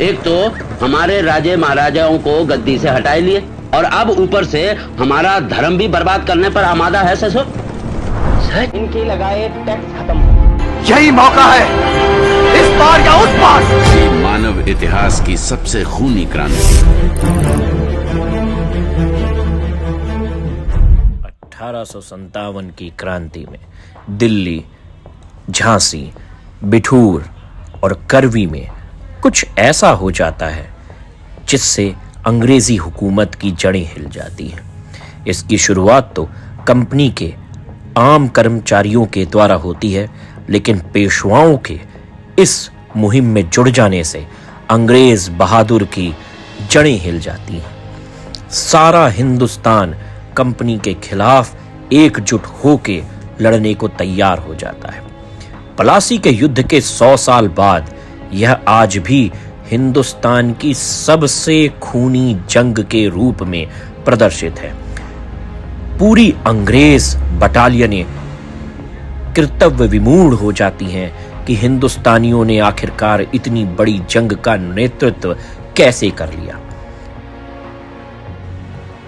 एक तो हमारे राजे महाराजाओं को गद्दी से हटाए लिए और अब ऊपर से हमारा धर्म भी बर्बाद करने पर आमादा है ससुर। इनके लगाए टैक्स खत्म। यही मौका है, इस बार या उस बार। ये मानव इतिहास की सबसे खूनी क्रांति। 1857 की क्रांति में दिल्ली, झांसी, बिठूर और करवी में कुछ ऐसा हो जाता है जिससे अंग्रेजी हुकूमत की जड़ें हिल जाती हैं। इसकी शुरुआत तो कंपनी के आम कर्मचारियों के द्वारा होती है, लेकिन पेशवाओं के इस मुहिम में जुड़ जाने से अंग्रेज बहादुर की जड़ें हिल जाती हैं। सारा हिंदुस्तान कंपनी के खिलाफ एकजुट होके लड़ने को तैयार हो जाता है। पलासी के युद्ध के 100 साल बाद यह आज भी हिंदुस्तान की सबसे खूनी जंग के रूप में प्रदर्शित है। पूरी अंग्रेज बटालियनें कर्तव्य विमूढ़ हो जाती हैं कि हिंदुस्तानियों ने आखिरकार इतनी बड़ी जंग का नेतृत्व कैसे कर लिया।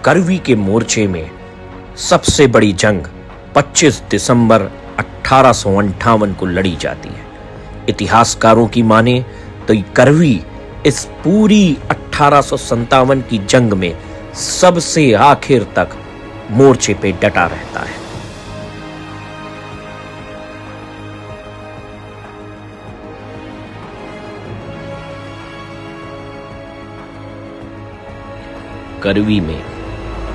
करवी के मोर्चे में सबसे बड़ी जंग 25 दिसंबर 1858 को लड़ी जाती है। इतिहासकारों की माने तो करवी इस पूरी 1857 की जंग में सबसे आखिर तक मोर्चे पे डटा रहता है। करवी में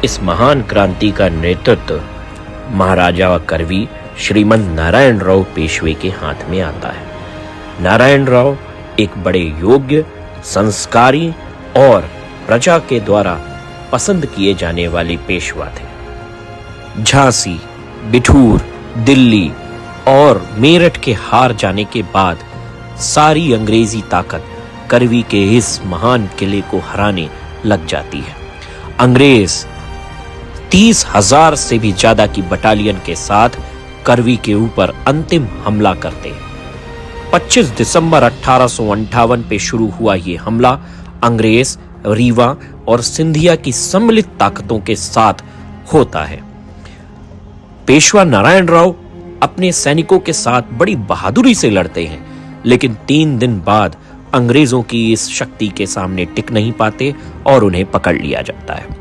इस महान क्रांति का नेतृत्व महाराजा करवी श्रीमंत नारायण राव पेशवे के हाथ में आता है। नारायण राव एक बड़े योग्य, संस्कारी और प्रजा के द्वारा पसंद किए जाने वाले पेशवा थे। झांसी, बिठूर, दिल्ली और मेरठ के हार जाने के बाद सारी अंग्रेजी ताकत करवी के इस महान किले को हराने लग जाती है। अंग्रेज 30,000 से भी ज्यादा की बटालियन के साथ करवी के ऊपर अंतिम हमला करते हैं। 25 दिसंबर 1858 पे शुरू हुआ ये हमला अंग्रेज, रीवा और सिंधिया की सम्मिलित ताकतों के साथ होता है। पेशवा नारायण राव अपने सैनिकों के साथ बड़ी बहादुरी से लड़ते हैं, लेकिन 3 दिन बाद अंग्रेजों की इस शक्ति के सामने टिक नहीं पाते और उन्हें पकड़ लिया जाता है।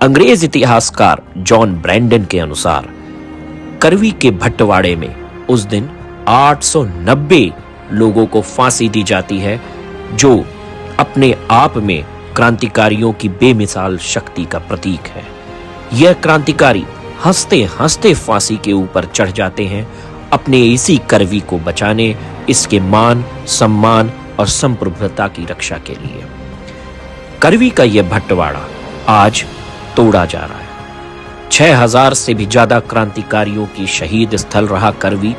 अंग्रेज इतिहासकार जॉन ब्रैंडन के अनुसार करवी के भट्टवाड़े में उस दिन 890 लोगों को फांसी दी जाती है, जो अपने आप में क्रांतिकारियों की बेमिसाल शक्ति का प्रतीक है। यह क्रांतिकारी हंसते हंसते फांसी के ऊपर चढ़ जाते हैं अपने इसी करवी को बचाने, इसके मान, सम्मान और संप्रभुता की रक्षा के लिए। करवी का यह भट्टवाड़ा आज तोड़ा जा रहा है। 6000 से भी ज्यादा क्रांतिकारियों की शहीद स्थल रहा करवी।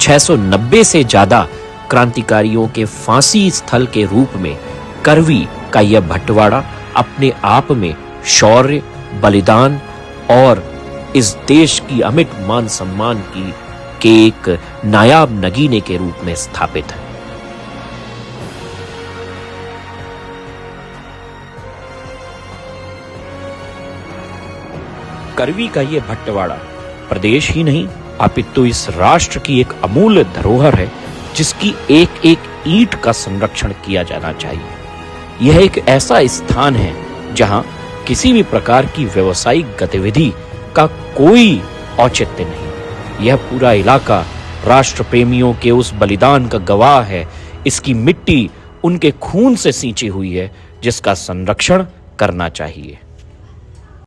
690 से ज्यादा क्रांतिकारियों के फांसी स्थल के रूप में करवी का यह भट्टवाड़ा अपने आप में शौर्य, बलिदान और इस देश की अमिट मान सम्मान की के एक नायाब नगीने के रूप में स्थापित है। करवी का यह भट्टवाड़ा प्रदेश ही नहीं अपितु इस राष्ट्र की एक अमूल्य धरोहर है, जिसकी एक एक ईंट का संरक्षण किया जाना चाहिए। यह एक ऐसा स्थान है जहां किसी भी प्रकार की व्यावसायिक गतिविधि का कोई औचित्य नहीं। यह पूरा इलाका राष्ट्र प्रेमियों के उस बलिदान का गवाह है। इसकी मिट्टी उनके खून से सींची हुई है, जिसका संरक्षण करना चाहिए।